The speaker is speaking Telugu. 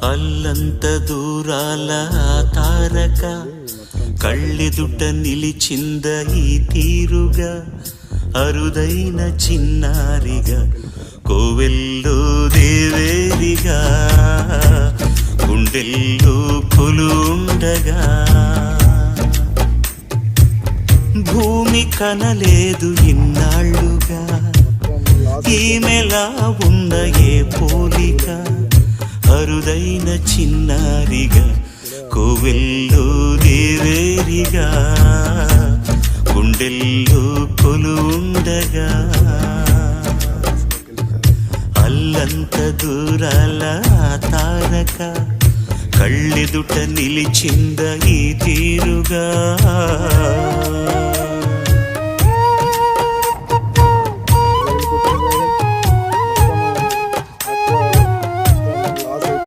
అల్లంత దూరాల తారక కళ్ళెదుట నిలిచింద ఈ తీరుగా అరుదైన చిన్నారిగా కోవెల్లో దేవేరిగా గుండెల్లో కొలుండగా భూమి కనలేదు ఇన్నాళ్ళుగా ఈమెలా ఉన్న ఏ పోలిక అరుదైన చిన్నారిగా కోవెల్లో దేవేరిగా గుండెల్లో కొలుండగా అల్లంత దూరాల తారక కళ్ళెదుట నిలిచింద ఈ తీరుగా